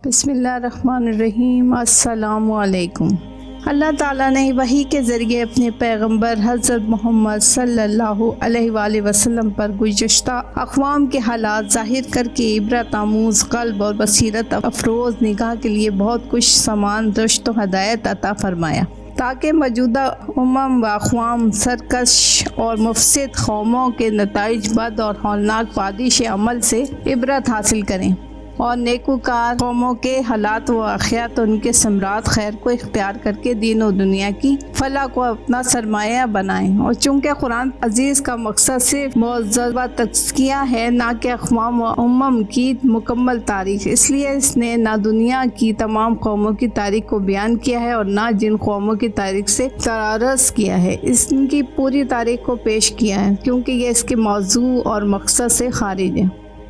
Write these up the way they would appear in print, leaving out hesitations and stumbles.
بسم اللہ الرحمن الرحیم۔ السلام علیکم۔ اللہ تعالیٰ نے وحی کے ذریعے اپنے پیغمبر حضرت محمد صلی اللہ علیہ وآلہ وسلم پر گزشتہ اقوام کے حالات ظاہر کر کے عبرت آموز قلب اور بصیرت افروز نگاہ کے لیے بہت کچھ سامان رشد و ہدایت عطا فرمایا، تاکہ موجودہ و اقوام سرکش اور مفسد قوموں کے نتائج بد اور ہولناک پادیش عمل سے عبرت حاصل کریں اور نیکوکار قوموں کے حالات و واقعات ان کے ثمرات خیر کو اختیار کر کے دین و دنیا کی فلاح کو اپنا سرمایہ بنائیں۔ اور چونکہ قرآن عزیز کا مقصد صرف معذب تزکیہ ہے، نہ کہ اقوام و امم کی مکمل تاریخ، اس لیے اس نے نہ دنیا کی تمام قوموں کی تاریخ کو بیان کیا ہے اور نہ جن قوموں کی تاریخ سے تعارض کیا ہے اس کی پوری تاریخ کو پیش کیا ہے، کیونکہ یہ اس کے موضوع اور مقصد سے خارج ہے۔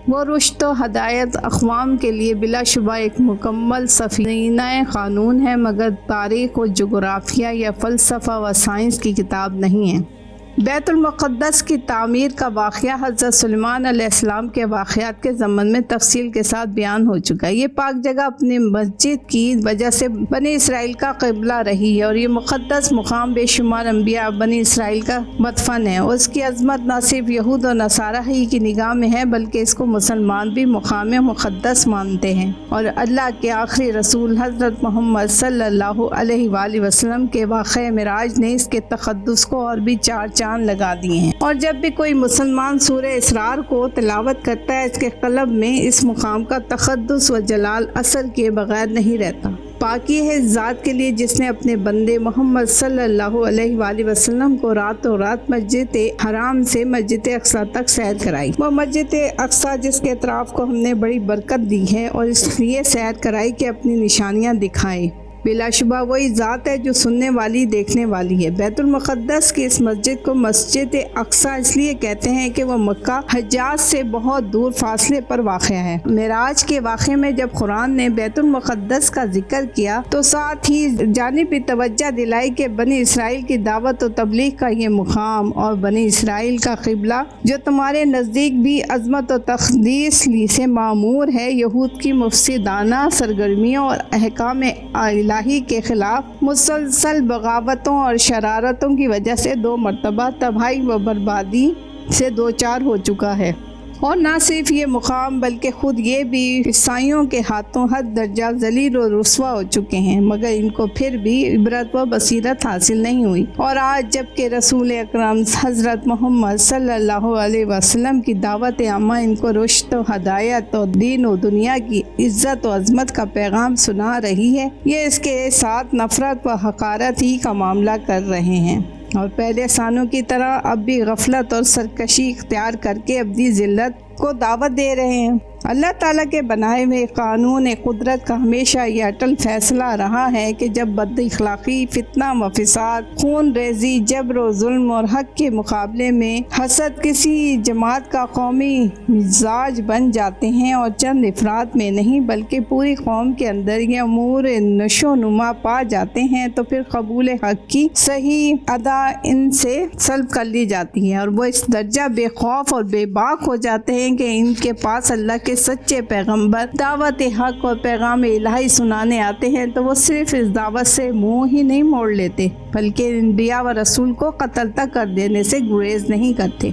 وہ رشد و ہدایت اقوام کے لیے بلا شبہ ایک مکمل سفینہ قانون ہے، مگر تاریخ و جغرافیہ یا فلسفہ و سائنس کی کتاب نہیں ہے۔ بیت المقدس کی تعمیر کا واقعہ حضرت سلیمان علیہ السلام کے واقعات کے ضمن میں تفصیل کے ساتھ بیان ہو چکا ہے۔ یہ پاک جگہ اپنی مسجد کی وجہ سے بنی اسرائیل کا قبلہ رہی ہے، اور یہ مقدس مقام بے شمار انبیاء بنی اسرائیل کا مدفن ہے۔ اس کی عظمت نہ صرف یہود و نصارہ ہی کی نگاہ میں ہے، بلکہ اس کو مسلمان بھی مقام مقدس مانتے ہیں، اور اللہ کے آخری رسول حضرت محمد صلی اللہ علیہ وآلہ وسلم کے واقعہ معراج نے اس کے تقدس کو اور بھی چار چاند لگا دیے ہیں۔ اور جب بھی کوئی مسلمان سورہ اسرار کو تلاوت کرتا ہے، اس کے قلب میں اس مقام کا تقدس و جلال اثر کیے بغیر نہیں رہتا۔ پاکی ہے ذات کے لیے جس نے اپنے بندے محمد صلی اللہ علیہ وآلہ وسلم کو راتوں رات مسجد حرام سے مسجد اقصی تک سیر کرائی۔ وہ مسجد اقصی جس کے اطراف کو ہم نے بڑی برکت دی ہے، اور اس لیے سیر کرائی کہ اپنی نشانیاں دکھائے۔ بلا شبہ وہی ذات ہے جو سننے والی دیکھنے والی ہے۔ بیت المقدس کی اس مسجد کو مسجد اقصی اس لیے کہتے ہیں کہ وہ مکہ حجاز سے بہت دور فاصلے پر واقع ہے۔ معراج کے واقعے میں جب قرآن نے بیت المقدس کا ذکر کیا تو ساتھ ہی جانب توجہ دلائی کہ بنی اسرائیل کی دعوت و تبلیغ کا یہ مقام اور بنی اسرائیل کا قبلہ جو تمہارے نزدیک بھی عظمت و تقدیس سے معمور ہے، یہود کی مفسدانہ سرگرمیوں اور احکام الہی کے خلاف مسلسل بغاوتوں اور شرارتوں کی وجہ سے 2 مرتبہ تباہی و بربادی سے دوچار ہو چکا ہے۔ اور نہ صرف یہ مقام بلکہ خود یہ بھی عیسائیوں کے ہاتھوں حد درجہ ذلیل و رسوا ہو چکے ہیں، مگر ان کو پھر بھی عبرت و بصیرت حاصل نہیں ہوئی۔ اور آج جب کہ رسول اکرم حضرت محمد صلی اللہ علیہ وسلم کی دعوت عامہ ان کو رشد و ہدایت اور دین و دنیا کی عزت و عظمت کا پیغام سنا رہی ہے، یہ اس کے ساتھ نفرت و حقارت ہی کا معاملہ کر رہے ہیں، اور پہلے سانوں کی طرح اب بھی غفلت اور سرکشی اختیار کر کے اپنی ذلت کو دعوت دے رہے ہیں۔ اللہ تعالیٰ کے بنائے ہوئے قانون قدرت کا ہمیشہ یہ اٹل فیصلہ رہا ہے کہ جب بد اخلاقی، فتنہ و فساد، خون ریزی، جبر و ظلم اور حق کے مقابلے میں حسد کسی جماعت کا قومی مزاج بن جاتے ہیں، اور چند افراد میں نہیں بلکہ پوری قوم کے اندر یہ امور نشو و نما پا جاتے ہیں، تو پھر قبول حق کی صحیح ادا ان سے سلب کر لی جاتی ہے، اور وہ اس درجہ بے خوف اور بے باک ہو جاتے ہیں کہ ان کے پاس اللہ کے سچے پیغمبر دعوت حق اور پیغام الہی سنانے آتے ہیں تو وہ صرف اس دعوت سے منہ ہی نہیں موڑ لیتے، بلکہ انبیاء و رسول کو قتل تک کر دینے سے گریز نہیں کرتے،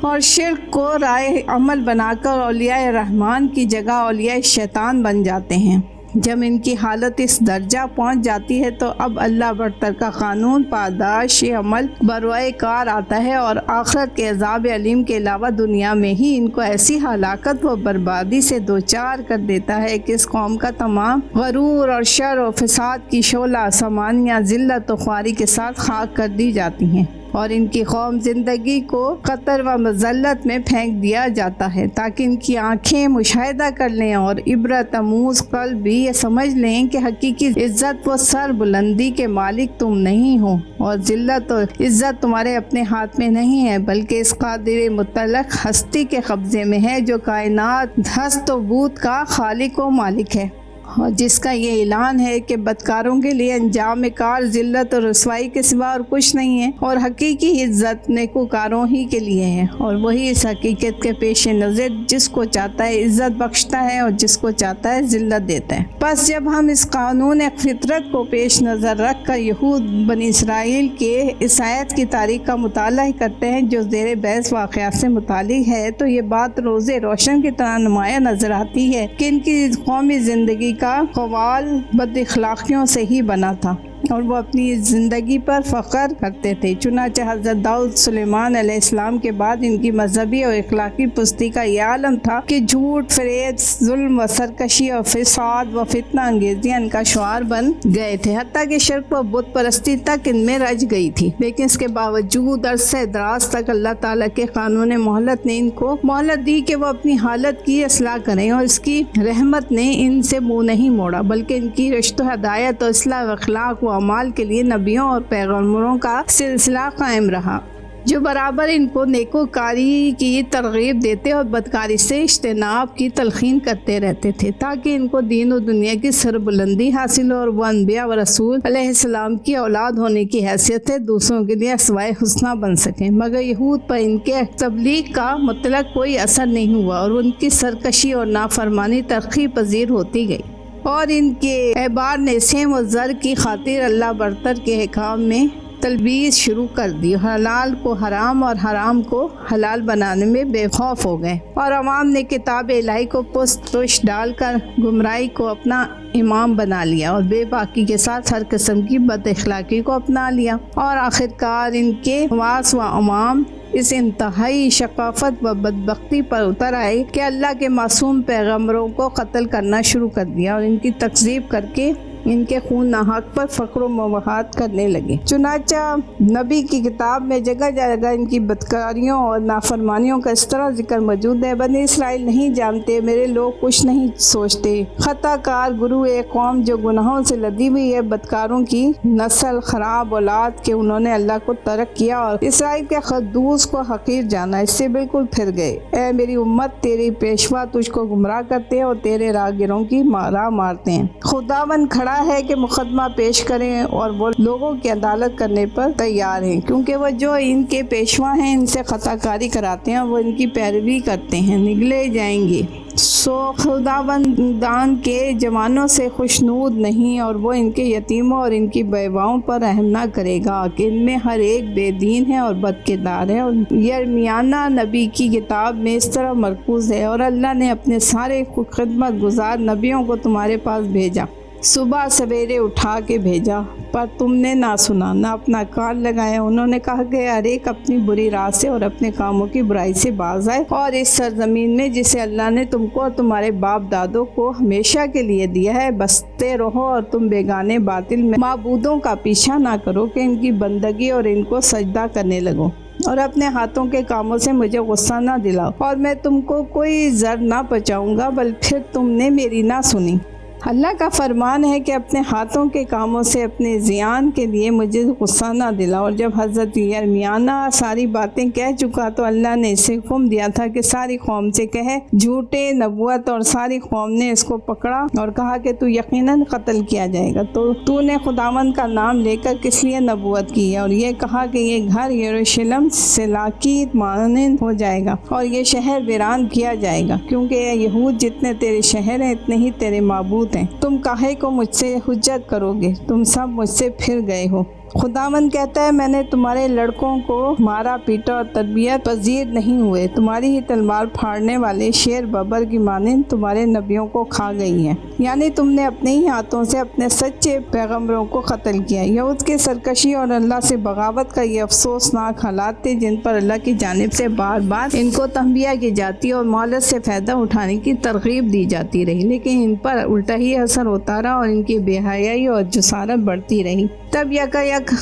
اور شرک کو رائے عمل بنا کر اولیاء رحمان کی جگہ اولیاء شیطان بن جاتے ہیں۔ جب ان کی حالت اس درجہ پہنچ جاتی ہے تو اب اللہ برتر کا قانون پاداش عمل بروئے کار آتا ہے، اور آخرت کے عذاب علیم کے علاوہ دنیا میں ہی ان کو ایسی ہلاکت و بربادی سے دوچار کر دیتا ہے کہ اس قوم کا تمام غرور اور شر و فساد کی شعلہ سامانیاں ذلت و خواری کے ساتھ خاک کر دی جاتی ہیں، اور ان کی قوم زندگی کو خطر و مذلت میں پھینک دیا جاتا ہے، تاکہ ان کی آنکھیں مشاہدہ کر لیں اور عبرت آموز قلب بھی یہ سمجھ لیں کہ حقیقی عزت و سر بلندی کے مالک تم نہیں ہو، اور ذلت و عزت تمہارے اپنے ہاتھ میں نہیں ہے بلکہ اس قادر مطلق ہستی کے قبضے میں ہے جو کائنات ہست و بود کا خالق و مالک ہے۔ اور جس کا یہ اعلان ہے کہ بدکاروں کے لیے انجام کار ذلت اور رسوائی کے سوا اور کچھ نہیں ہے، اور حقیقی عزت نیکوکاروں ہی کے لیے ہے، اور وہی اس حقیقت کے پیش نظر جس کو چاہتا ہے عزت بخشتا ہے اور جس کو چاہتا ہے ذلت دیتا ہے۔ بس جب ہم اس قانون فطرت کو پیش نظر رکھ کر یہود بنی اسرائیل کے اس آیت کی تاریخ کا مطالعہ کرتے ہیں جو زیر بحث واقعات سے متعلق ہے، تو یہ بات روز روشن کی طرح نمایاں نظر آتی ہے کہ ان کی قومی زندگی کا قوال بد اخلاقیوں سے ہی بنا تھا، اور وہ اپنی زندگی پر فخر کرتے تھے۔ چنانچہ حضرت داؤد سلیمان علیہ السلام کے بعد ان کی مذہبی اور اخلاقی پستی کا یہ عالم تھا کہ جھوٹ، فریب، ظلم و سرکشی اور فساد و فتنہ انگیزیاں ان کا شعار بن گئے تھے، حتیٰ کہ شرک و بت پرستی تک ان میں رچ گئی تھی۔ لیکن اس کے باوجود عرصہ دراز تک اللہ تعالیٰ کے قانون مہلت نے ان کو مہلت دی کہ وہ اپنی حالت کی اصلاح کریں، اور اس کی رحمت نے ان سے منہ نہیں موڑا، بلکہ ان کی رشت و ہدایت اور اصلاح و اخلاق و اعمال کے لیے نبیوں اور پیغمبروں کا سلسلہ قائم رہا، جو برابر ان کو نیکوکاری کی ترغیب دیتے اور بدکاری سے اجتناب کی تلقین کرتے رہتے تھے، تاکہ ان کو دین و دنیا کی سربلندی حاصل ہو، اور وہ انبیاء و رسول علیہ السلام کی اولاد ہونے کی حیثیت سے دوسروں کے لیے اسوائے حسنہ بن سکیں۔ مگر یہود پر ان کے تبلیغ کا مطلق کوئی اثر نہیں ہوا، اور ان کی سرکشی اور نافرمانی ترقی پذیر ہوتی گئی، اور ان کے احبار نے سیم و زر کی خاطر اللہ برتر کے احکام میں تلبیس شروع کر دی، حلال کو حرام اور حرام کو حلال بنانے میں بے خوف ہو گئے، اور عوام نے کتاب الہی کو پشت پش ڈال کر گمراہی کو اپنا امام بنا لیا، اور بے باکی کے ساتھ ہر قسم کی بد اخلاقی کو اپنا لیا، اور آخرکار ان کے واس و امام اس انتہائی شقافت و بدبختی پر اتر آئے کہ اللہ کے معصوم پیغمبروں کو قتل کرنا شروع کر دیا، اور ان کی تکذیب کر کے ان کے خون ناحق پر فخر و مباحات کرنے لگے۔ چنانچہ نبی کی کتاب میں جگہ جگہ ان کی بدکاریوں اور نافرمانیوں کا اس طرح ذکر موجود ہے: بنی اسرائیل نہیں جانتے، میرے لوگ کچھ نہیں سوچتے، خطا کار گروہ ایک قوم جو گناہوں سے لدی ہوئی ہے، بدکاروں کی نسل، خراب اولاد کہ انہوں نے اللہ کو ترک کیا اور اسرائیل کے قدوس کو حقیر جانا، اس سے بالکل پھر گئے۔ اے میری امت، تیری پیشوا تجھ کو گمراہ کرتے ہیں اور تیرے راہگروں کی راہ مارتے ہیں۔ خداوند کھڑا ہے کہ مقدمہ پیش کریں، اور وہ لوگوں کی عدالت کرنے پر تیار ہیں، کیونکہ وہ جو ان کے پیشوا ہیں ان سے خطا کاری کراتے ہیں، وہ ان کی پیروی کرتے ہیں، نگلے جائیں گے۔ سو خداوندان کے جوانوں سے خوشنود نہیں، اور وہ ان کے یتیموں اور ان کی بیواؤں پر رحم نہ کرے گا کہ ان میں ہر ایک بے دین ہے اور بد کردار ہے۔ اور یرمیانہ نبی کی کتاب میں اس طرح مرکوز ہے: اور اللہ نے اپنے سارے خدمت گزار نبیوں کو تمہارے پاس بھیجا، صبح سویرے اٹھا کے بھیجا، پر تم نے نہ سنا نہ اپنا کان لگایا۔ انہوں نے کہا کہ ہر ایک اپنی بری راہ سے اور اپنے کاموں کی برائی سے باز آئے، اور اس سرزمین میں جسے اللہ نے تم کو اور تمہارے باپ دادوں کو ہمیشہ کے لیے دیا ہے بستے رہو، اور تم بیگانے باطل معبودوں کا پیچھا نہ کرو کہ ان کی بندگی اور ان کو سجدہ کرنے لگو، اور اپنے ہاتھوں کے کاموں سے مجھے غصہ نہ دلاؤ، اور میں تم کو کوئی ضرر نہ پہنچاؤں گا، بل پھر تم نے میری نہ سنی۔ اللہ کا فرمان ہے کہ اپنے ہاتھوں کے کاموں سے اپنے زیان کے لیے مجھے غصہ نہ دلاؤ۔ اور جب حضرت یرمیانہ ساری باتیں کہہ چکا تو اللہ نے اسے حکم دیا تھا کہ ساری قوم سے کہے جھوٹے نبوت، اور ساری قوم نے اس کو پکڑا اور کہا کہ تو یقیناً قتل کیا جائے گا، تو نے خداوند کا نام لے کر کس لیے نبوت کی ہے، اور یہ کہا کہ یہ گھر یروشلم سلا کی مانند ہو جائے گا اور یہ شہر ویران کیا جائے گا، کیونکہ اے یہود جتنے تیرے شہر ہیں اتنے ہی تیرے معبود ہیں، تم کاہے کو مجھ سے حجت کرو گے، تم سب مجھ سے پھر گئے ہو۔ خداوند کہتا ہے: میں نے تمہارے لڑکوں کو مارا پیٹا اور تربیت پذیر نہیں ہوئے، تمہاری ہی تلوار پھاڑنے والے شیر ببر کی مانند تمہارے نبیوں کو کھا گئی ہیں، یعنی تم نے اپنے ہی ہاتھوں سے اپنے سچے پیغمبروں کو قتل کیا۔ یہود کی سرکشی اور اللہ سے بغاوت کا یہ افسوسناک حالات تھے جن پر اللہ کی جانب سے بار بار ان کو تنبیہ کی جاتی اور مہلت سے فائدہ اٹھانے کی ترغیب دی جاتی رہی، لیکن ان پر الٹا ہی اثر ہوتا رہا اور ان کی بے حیائی اور جسارت بڑھتی رہی۔ تب یک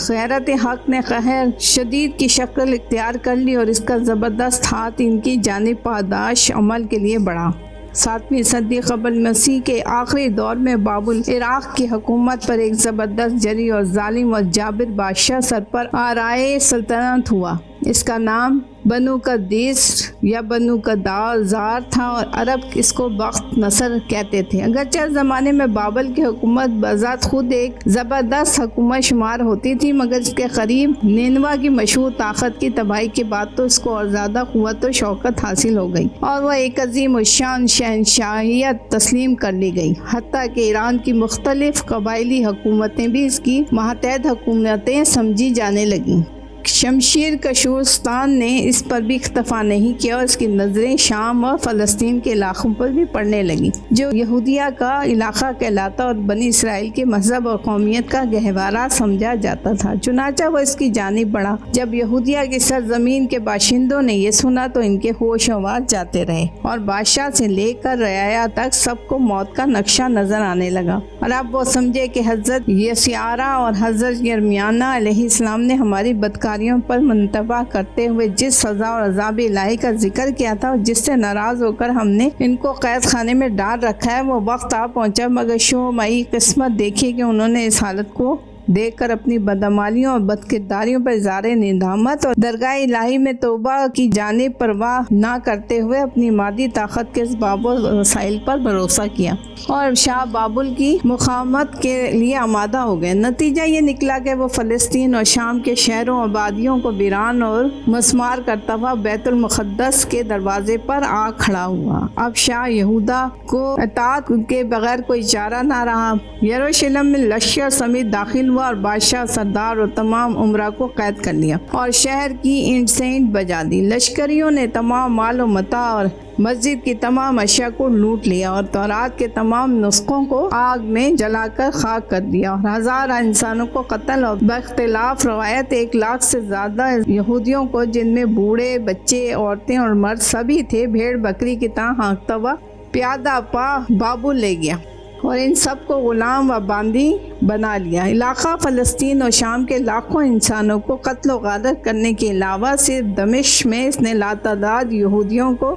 غیرت حق نے قہر شدید کی شکل اختیار کر لی اور اس کا زبردست ہاتھ ان کی جانب پاداش عمل کے لیے بڑھا۔ 7ویں صدی قبل مسیح کے آخری دور میں بابل عراق کی حکومت پر ایک زبردست جری اور ظالم اور جابر بادشاہ سر پر آرائے سلطنت ہوا۔ اس کا نام بنو قدیس یا بنو قدازار تھا اور عرب اس کو بخت نصر کہتے تھے۔ اگرچہ زمانے میں بابل کی حکومت بذات خود ایک زبردست حکومت شمار ہوتی تھی، مگر اس کے قریب نینوا کی مشہور طاقت کی تباہی کے بعد تو اس کو اور زیادہ قوت و شوکت حاصل ہو گئی اور وہ ایک عظیم الشان شہنشاہیت تسلیم کر لی گئی، حتیٰ کہ ایران کی مختلف قبائلی حکومتیں بھی اس کی ماتحت حکومتیں سمجھی جانے لگیں۔ شمشیر کشورستان نے اس پر بھی اکتفا نہیں کیا اور اس کی نظریں شام اور فلسطین کے علاقوں پر بھی پڑنے لگیں، جو یہودیہ کا علاقہ کہلاتا اور بنی اسرائیل کے مذہب اور قومیت کا گہوارہ سمجھا جاتا تھا۔ چنانچہ وہ اس کی جانب بڑھا۔ جب یہودیہ کی سرزمین کے باشندوں نے یہ سنا تو ان کے ہوش آواز جاتے رہے اور بادشاہ سے لے کر رعایا تک سب کو موت کا نقشہ نظر آنے لگا، اور اب وہ سمجھے کہ حضرت یسیارا اور حضرت یرمیانہ علیہ السلام نے ہماری بدکاری پر منتبہ کرتے ہوئے جس سزا اور عذاب الہی کا ذکر کیا تھا اور جس سے ناراض ہو کر ہم نے ان کو قید خانے میں ڈال رکھا ہے، وہ وقت آ پہنچا، مگر شومئی قسمت دیکھی کہ انہوں نے اس حالت کو دیکھ کر اپنی بدعمالیوں اور بدکرداریوں پر اظہار ندامت اور درگاہ الہی میں توبہ کی جانب پرواہ نہ کرتے ہوئے اپنی مادی طاقت کے اسباب و وسائل پر بھروسہ کیا اور شاہ بابل کی مقاومت کے لیے آمادہ ہو گئے۔ نتیجہ یہ نکلا کہ وہ فلسطین اور شام کے شہروں اور وادیوں کو ویران اور مسمار کرتا ہوا بیت المقدس کے دروازے پر آ کھڑا ہوا۔ اب شاہ یہودا کو اطاعت کے بغیر کوئی چارہ نہ رہا۔ یروشلم میں لشکر سمیت داخل اور بادشاہ، سردار اور تمام امراء کو قید کر لیا اور شہر کی اینٹ سے اینٹ بجا دی۔ لشکریوں نے تمام مال و متاع اور مسجد کی تمام اشیاء کو لوٹ لیا اور تورات کے تمام نسخوں کو آگ میں جلا کر خاک کر دیا اور ہزارہ انسانوں کو قتل اور باختلاف روایت 1,00,000 سے زیادہ یہودیوں کو، جن میں بوڑھے، بچے، عورتیں اور مرد سبھی تھے، بھیڑ بکری کی طرح ہانکتا ہوا پیادہ پا بابل لے گیا اور ان سب کو غلام و باندی بنا لیا۔ علاقہ فلسطین اور شام کے لاکھوں انسانوں کو قتل و غارت کرنے کے علاوہ صرف دمشق میں اس نے لاتعداد یہودیوں کو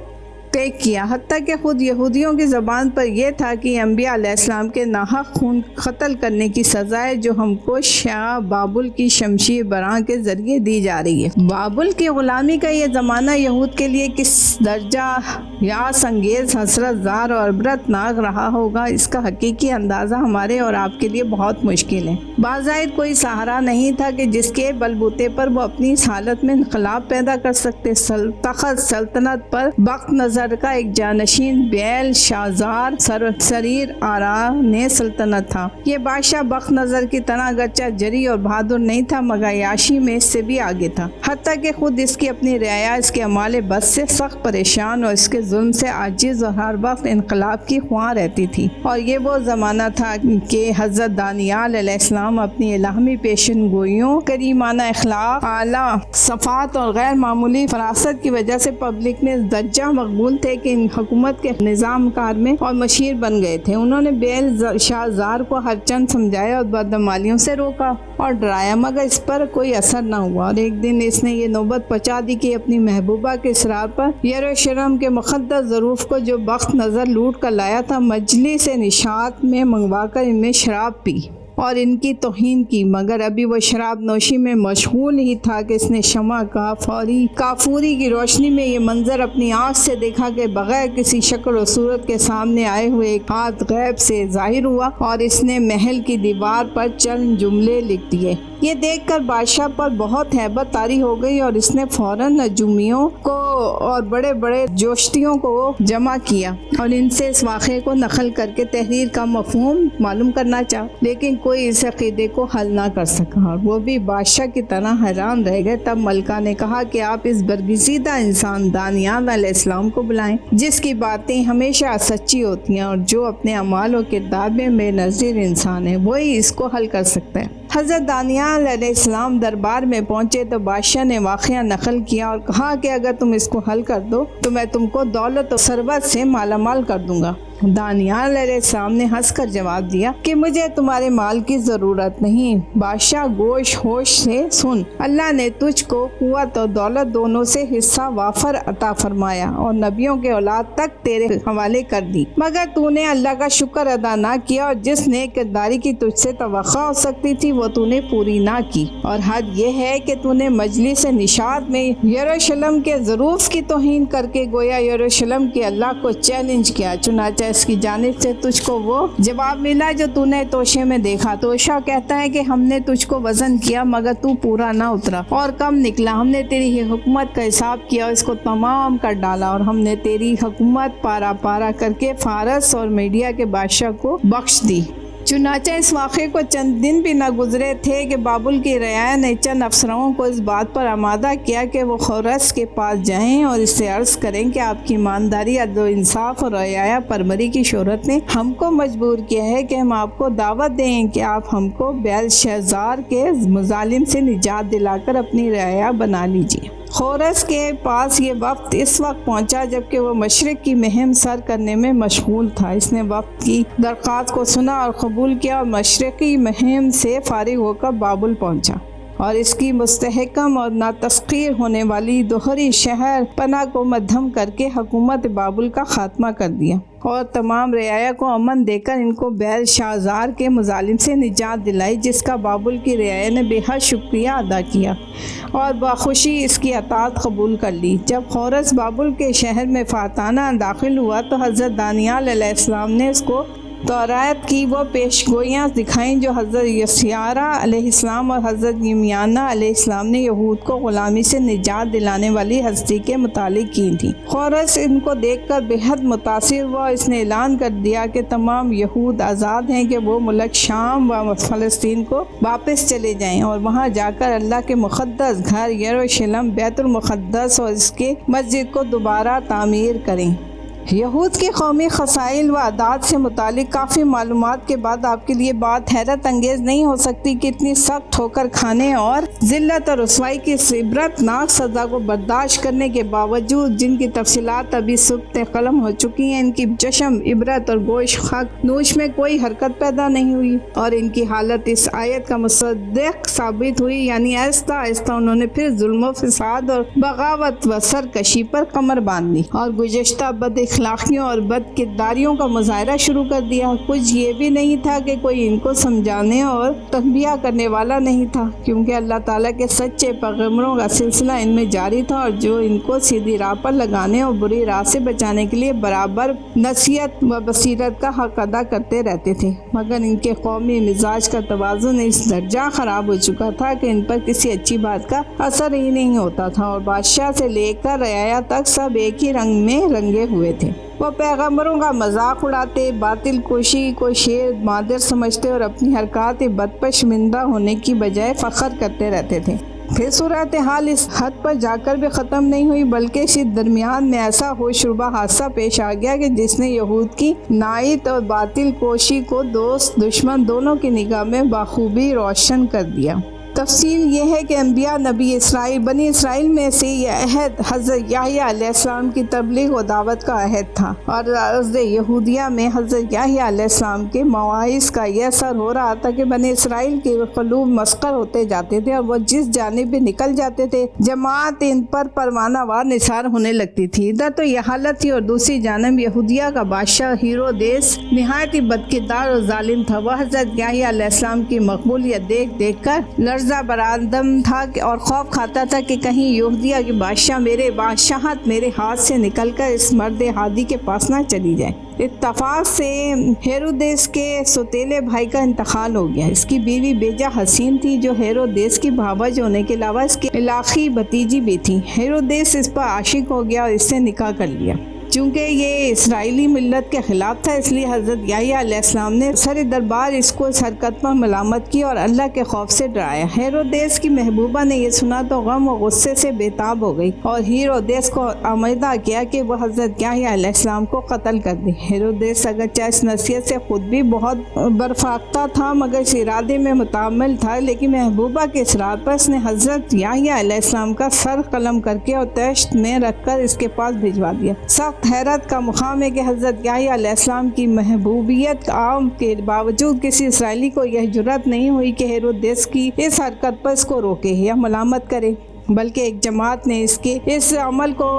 قید کیا، حتیٰ کہ خود یہودیوں کی زبان پر یہ تھا کہ انبیاء علیہ السلام کے ناحق خون قتل کرنے کی سزا ہے جو ہم کو شاہ بابل کی شمشیر براں کے ذریعے دی جا رہی ہے۔ بابل کی غلامی کا یہ زمانہ یہود کے لیے کس درجہ یاس انگیز، حسرت زار اور عبرت ناک رہا ہوگا، اس کا حقیقی اندازہ ہمارے اور آپ کے لیے بہت مشکل ہے۔ بظاہر کوئی سہارا نہیں تھا کہ جس کے بلبوتے پر وہ اپنی اس حالت میں انقلاب پیدا کر سکتے۔ تخت سلطنت پر بخت نظر کا ایک جانشین بیل شازار سریر آرا نے سلطنت تھا۔ یہ بادشاہ بخت نظر کی طرح اگرچہ جری اور بہادر نہیں تھا، مگر عیاشی میں اس سے بھی آگے تھا، حتیٰ کہ خود اس کی اپنی رعایا اس کے اعمال بد سے سخت پریشان اور اس کے ظلم سے عاجز اور ہر وقت انقلاب کی خواہاں رہتی تھی۔ اور یہ وہ زمانہ تھا کہ حضرت دانیال علیہ السلام اپنی الہامی پیشن گوئیوں، کریمانہ اخلاق، اعلیٰ صفات اور غیر معمولی فراست کی وجہ سے پبلک میں درجہ مقبول تھے کہ ان حکومت کے نظام کار میں اور مشیر بن گئے تھے۔ انہوں نے بیل شازار کو ہر چند سمجھایا اور بدعمالیوں سے روکا اور ڈرایا، مگر اس پر کوئی اثر نہ ہوا، اور ایک دن اس نے یہ نوبت پہنچا دی کہ اپنی محبوبہ کے اصرار پر یروشلم کے مقدس ظروف کو جو بخت نظر لوٹ کر لایا تھا، مجلس نشاط میں منگوا کر ان میں شراب پی اور ان کی توہین کی، مگر ابھی وہ شراب نوشی میں مشغول ہی تھا کہ اس نے شمع کافوری کی روشنی میں یہ منظر اپنی آنکھ سے دیکھا کہ بغیر کسی شکل و صورت کے سامنے آئے ہوئے ایک ہاتھ غیب سے ظاہر ہوا اور اس نے محل کی دیوار پر چند جملے لکھ دیے۔ یہ دیکھ کر بادشاہ پر بہت ہیبت طاری ہو گئی اور اس نے فوراً نجومیوں کو اور بڑے بڑے جوشتیوں کو جمع کیا اور ان سے اس واقعے کو نقل کر کے تحریر کا مفہوم معلوم کرنا چاہا، لیکن کوئی اس عقیدے کو حل نہ کر سکا اور وہ بھی بادشاہ کی طرح حیران رہ گئے۔ تب ملکہ نے کہا کہ آپ اس برگزیدہ انسان دانیال علیہ السلام کو بلائیں، جس کی باتیں ہمیشہ سچی ہوتی ہیں اور جو اپنے اعمال و کردار میں بے نظیر انسان ہے، وہی اس کو حل کر سکتا ہے۔ حضرت دانیال علیہ السلام دربار میں پہنچے تو بادشاہ نے واقعہ نقل کیا اور کہا کہ اگر تم اس کو حل کر دو تو میں تم کو دولت و ثروت سے مالا مال کر دوں گا۔ دانیال علیہ السلام نے ہنس کر جواب دیا کہ مجھے تمہارے مال کی ضرورت نہیں۔ بادشاہ گوش ہوش سے سن، اللہ نے تجھ کو قوت اور دولت دونوں سے حصہ وافر عطا فرمایا اور نبیوں کے اولاد تک تیرے حوالے کر دی، مگر تو نے اللہ کا شکر ادا نہ کیا اور جس نیک کرداری کی تجھ سے توقع ہو سکتی تھی وہ تو نے پوری نہ کی، اور حد یہ ہے کہ تو نے مجلس نشاط میں یروشلم کے ظروف کی توہین کر کے گویا یروشلم کے اللہ کو چیلنج کیا، چنانچہ اس کی جانب سے تجھ کو وہ جواب ملا جو تو نے توشے میں دیکھا۔ توشہ کہتا ہے کہ ہم نے تجھ کو وزن کیا مگر تو پورا نہ اترا اور کم نکلا، ہم نے تیری حکومت کا حساب کیا اور اس کو تمام کر ڈالا، اور ہم نے تیری حکومت پارا پارا کر کے فارس اور میڈیا کے بادشاہ کو بخش دی۔ چنانچہ اس واقعے کو چند دن بھی نہ گزرے تھے کہ بابل کی رعایا نے چند افسروں کو اس بات پر آمادہ کیا کہ وہ خورس کے پاس جائیں اور اس سے عرض کریں کہ آپ کی ایمانداری، عدل و انصاف اور رعایا پروری کی شہرت نے ہم کو مجبور کیا ہے کہ ہم آپ کو دعوت دیں کہ آپ ہم کو بیل شہزار کے مظالم سے نجات دلا کر اپنی رعایا بنا لیجیے۔ خورس کے پاس یہ وفد اس وقت پہنچا جبکہ وہ مشرق کی مہم سر کرنے میں مشغول تھا۔ اس نے وفد کی درخواست کو سنا اور قبول کیا اور مشرقی مہم سے فارغ ہو کر بابل پہنچا، اور اس کی مستحکم اور ناتسخیر ہونے والی دوہری شہر پناہ کو مدھم کر کے حکومت بابل کا خاتمہ کر دیا، اور تمام رعایا کو امن دے کر ان کو بیل شہزار کے مظالم سے نجات دلائی، جس کا بابل کی رعایا نے بے حد شکریہ ادا کیا اور بخوشی اس کی اطاعت قبول کر لی۔ جب خورس بابل کے شہر میں فاتحانہ داخل ہوا تو حضرت دانیال علیہ السلام نے اس کو توریت کی وہ پیشگوئیاں دکھائیں جو حضرت یسیارا علیہ السلام اور حضرت یمیانا علیہ السلام نے یہود کو غلامی سے نجات دلانے والی ہستی کے متعلق کی تھیں۔ خورس ان کو دیکھ کر بے حد متاثر ہوا، اس نے اعلان کر دیا کہ تمام یہود آزاد ہیں کہ وہ ملک شام و فلسطین کو واپس چلے جائیں اور وہاں جا کر اللہ کے مقدس گھر یروشلم بیت المقدس اور اس کے مسجد کو دوبارہ تعمیر کریں۔ یہود کے قومی خصائل و عادات سے متعلق کافی معلومات کے بعد آپ کے لیے بات حیرت انگیز نہیں ہو سکتی کہ اتنی سخت ٹھوکر کھانے اور ذلت اور رسوائی کی عبرتناک سزا کو برداشت کرنے کے باوجود، جن کی تفصیلات ابھی سبت قلم ہو چکی ہیں، ان کی چشم عبرت اور گوش خاک نوش میں کوئی حرکت پیدا نہیں ہوئی اور ان کی حالت اس آیت کا مصدق ثابت ہوئی، یعنی آہستہ آہستہ انہوں نے پھر ظلم و فساد اور بغاوت و سرکشی پر کمر باندھ لی اور گزشتہ بد اخلاقیوں اور بد کرداریوں کا مظاہرہ شروع کر دیا۔ کچھ یہ بھی نہیں تھا کہ کوئی ان کو سمجھانے اور تنبیہ کرنے والا نہیں تھا، کیونکہ اللہ تعالیٰ کے سچے پیغمبروں کا سلسلہ ان میں جاری تھا، اور جو ان کو سیدھی راہ پر لگانے اور بری راہ سے بچانے کے لیے برابر نصیحت و بصیرت کا حق ادا کرتے رہتے تھے، مگر ان کے قومی مزاج کا توازن اس درجہ خراب ہو چکا تھا کہ ان پر کسی اچھی بات کا اثر ہی نہیں ہوتا تھا، اور بادشاہ سے لے کر رعایا تک سب ایک ہی رنگ میں رنگے ہوئے تھے۔ وہ پیغمبروں کا مذاق اڑاتے، باطل کوشی کو شیر مادر سمجھتے اور اپنی حرکات بد پر شرمندہ ہونے کی بجائے فخر کرتے رہتے تھے۔ پھر صورتحال اس حد پر جا کر بھی ختم نہیں ہوئی، بلکہ اسی درمیان میں ایسا ہوش ربا حادثہ پیش آ گیا کہ جس نے یہود کی نائت اور باطل کوشی کو دوست دشمن دونوں کی نگاہ میں بخوبی روشن کر دیا۔ تفصیل یہ ہے کہ انبیاء بنی اسرائیل میں سے یہ عہد حضرت یحییٰ علیہ السلام کی تبلیغ و دعوت کا عہد تھا، اور عرض یہودیہ میں حضرت یحییٰ علیہ السلام کے مواعظ کا یہ اثر ہو رہا تھا کہ بنی اسرائیل کے قلوب مسخر ہوتے جاتے تھے، اور وہ جس جانب بھی نکل جاتے تھے جماعت ان پر پروانہ وار نثار ہونے لگتی تھی۔ ادھر تو یہ حالت تھی، اور دوسری جانب یہودیہ کا بادشاہ ہیرودیس نہایت ہی بدکردار اور ظالم تھا۔ وہ حضرت یحییٰ علیہ السلام کی مقبولیت دیکھ دیکھ کر لرزہ برآمد تھا اور خوف کھاتا تھا کہ کہیں یہودیہ کی بادشاہت میرے ہاتھ سے نکل کر اس مرد ہادی کے پاس نہ چلی جائے۔ اتفاق سے ہیرودیس کے سوتیلے بھائی کا انتقال ہو گیا۔ اس کی بیوی بیجا حسین تھی جو ہیرودیس کی بھاوج ہونے کے علاوہ اس کی علاقی بھتیجی بھی تھی۔ ہیرودیس اس پر عاشق ہو گیا اور اس سے نکاح کر لیا۔ چونکہ یہ اسرائیلی ملت کے خلاف تھا، اس لیے حضرت یحییٰ علیہ السلام نے سر دربار اس کو اس حرکت پر ملامت کی اور اللہ کے خوف سے ڈرایا۔ ہیرودیس کی محبوبہ نے یہ سنا تو غم و غصے سے بےتاب ہو گئی اور ہیرودیس کو آمادہ کیا کہ وہ حضرت یحییٰ علیہ السلام کو قتل کر دے۔ ہیرودیس اگرچہ اس نصیحت سے خود بھی بہت برفاختہ تھا مگر اس ارادے میں متعمل تھا، لیکن محبوبہ کے اصرار پر اس نے حضرت یحییٰ علیہ السلام کا سر قلم کر کے اور تشت میں رکھ کر اس کے پاس بھجوا دیا۔ سخت حیرت کا مقام ہے کہ حضرت یحییٰ علیہ السلام کی محبوبیت عام کے باوجود کسی اسرائیلی کو یہ جرأت نہیں ہوئی کہ ہیرودیس کی اس حرکت پر اس کو روکے یا ملامت کرے۔ بلکہ ایک جماعت نے اس عمل کو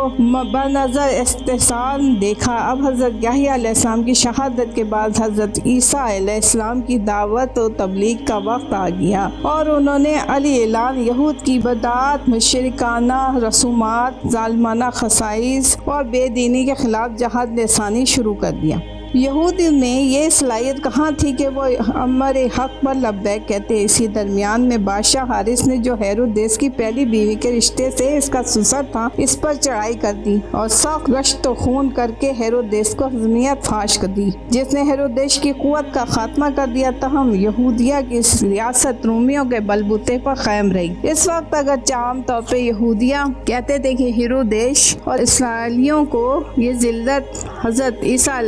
بنظر استحسان دیکھا۔ اب حضرت یحییٰ علیہ السلام کی شہادت کے بعد حضرت عیسیٰ علیہ السلام کی دعوت و تبلیغ کا وقت آ گیا، اور انہوں نے علی اعلان یہود کی بدعات، مشرکانہ رسومات، ظالمانہ خصائص اور بے دینی کے خلاف جہاد لسانی شروع کر دیا۔ یہود میں یہ صلاحیت کہاں تھی کہ وہ امر حق پر لبیک کہتے۔ اسی درمیان میں بادشاہ حارث نے جو ہیرودیس کی پہلی بیوی کے رشتے سے اس کا سسر تھا، اس پر چڑھائی کر دی اور سخت گشت و خون کر کے ہیرودیس کو حزمیت فاش کر دی، جس نے ہیرودیس کی قوت کا خاتمہ کر دیا۔ تاہم یہودیہ کی ریاست رومیوں کے بلبوتے پر قائم رہی۔ اس وقت اگرچہ عام طور پہ یہودیہ کہتے تھے کہ ہیرودیس اور اسرائیلیوں کو یہ ذلت حضرت عیسیٰ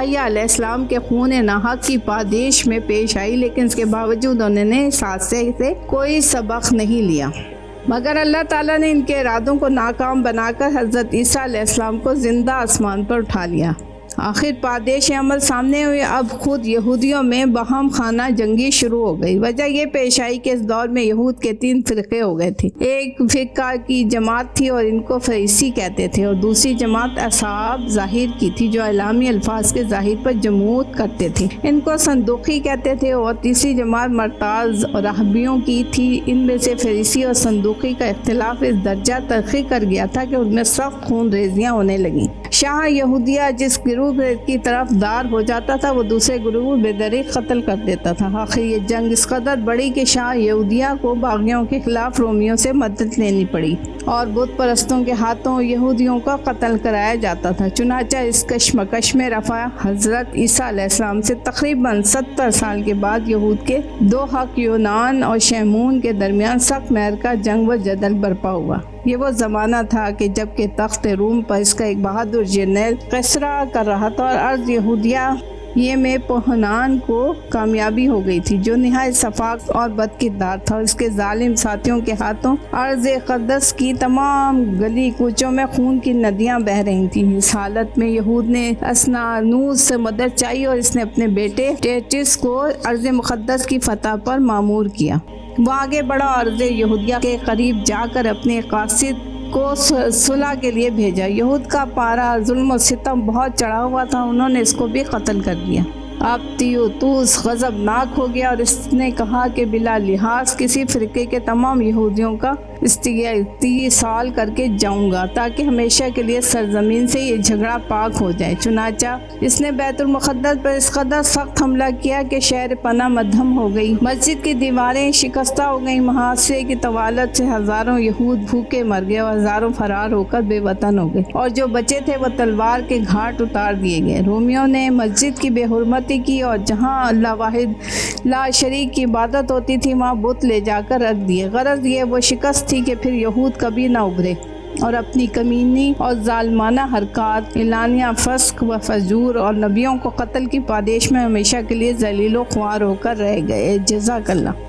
علیہ السلام کے خون ناحق کی پادیش میں پیش آئی، لیکن اس کے باوجود انہوں نے اس حادثے سے کوئی سبق نہیں لیا، مگر اللہ تعالیٰ نے ان کے ارادوں کو ناکام بنا کر حضرت عیسیٰ علیہ السلام کو زندہ آسمان پر اٹھا لیا۔ آخر پادیش عمل سامنے ہوئے، اب خود یہودیوں میں باہم خانہ جنگی شروع ہو گئی۔ وجہ یہ پیش آئی کہ اس دور میں یہود کے 3 فرقے ہو گئے تھے۔ ایک فرقہ کی جماعت تھی اور ان کو فریسی کہتے تھے، اور دوسری جماعت اصحاب ظاہر کی تھی جو اعلامی الفاظ کے ظاہر پر جمود کرتے تھے، ان کو صندوقی کہتے تھے، اور تیسری جماعت مرتاز اور راہبیوں کی تھی۔ ان میں سے فریسی اور صندوقی کا اختلاف اس درجہ ترقی کر گیا تھا کہ ان میں سخت خون ریزیاں ہونے لگیں۔ شاہ یہودیہ جس گروہ کی طرف دار ہو جاتا تھا وہ دوسرے گروہ بے دریغ قتل کر دیتا تھا۔ آخر یہ جنگ اس قدر بڑی کہ شاہ یہودیہ کو باغیوں کے خلاف رومیوں سے مدد لینی پڑی اور بت پرستوں کے ہاتھوں یہودیوں کا قتل کرایا جاتا تھا۔ چنانچہ اس کشمکش میں رفع حضرت عیسیٰ علیہ السلام سے تقریباً 70 سال کے بعد یہود کے 2 حق یونان اور شیمون کے درمیان سخت معرکہ جنگ و جدل برپا ہوا۔ یہ وہ زمانہ تھا کہ جب کہ تخت روم پر اس کا ایک بہادر جنرل قیصرہ کر رہا تھا اور ارض یہودیہ یہ میں پوہنان کو کامیابی ہو گئی تھی، جو نہایت شفاق اور بدکردار تھا۔ اس کے ظالم ساتھیوں کے ہاتھوں ارض قدس کی تمام گلی کوچوں میں خون کی ندیاں بہہ رہی تھیں۔ اس حالت میں یہود نے اسنانوس سے مدد چاہی اور اس نے اپنے بیٹے ٹیٹس کو ارض مقدس کی فتح پر مامور کیا۔ وہ آگے بڑھا اور ارض یہودیہ کے قریب جا کر اپنے قاصد کو صلح کے لیے بھیجا۔ یہود کا پارا ظلم و ستم بہت چڑھا ہوا تھا، انہوں نے اس کو بھی قتل کر دیا۔ اب تیوتوس غضبناک ہو گیا اور اس نے کہا کہ بلا لحاظ کسی فرقے کے تمام یہودیوں کا استئصال کر کے جاؤں گا تاکہ ہمیشہ کے لیے سرزمین سے یہ جھگڑا پاک ہو جائے۔ چنانچہ اس نے بیت المقدس پر اس قدر سخت حملہ کیا کہ شہر پناہ مدھم ہو گئی، مسجد کی دیواریں شکستہ ہو گئیں، محاصرے کی طوالت سے ہزاروں یہود بھوکے مر گئے اور ہزاروں فرار ہو کر بے وطن ہو گئے، اور جو بچے تھے وہ تلوار کے گھاٹ اتار دیے گئے۔ رومیوں نے مسجد کی بے حرمتی کی اور جہاں اللہ واحد لا شریک کی عبادت ہوتی تھی وہاں بت لے جا کر رکھ دیے۔ غرض یہ وہ شکست تھی کہ پھر یہود کبھی نہ ابھرے اور اپنی کمینی اور ظالمانہ حرکات، اعلانیہ فسق و فجور اور نبیوں کو قتل کی پادیش میں ہمیشہ کے لیے ذلیل و خوار ہو کر رہ گئے۔ جزاک اللہ۔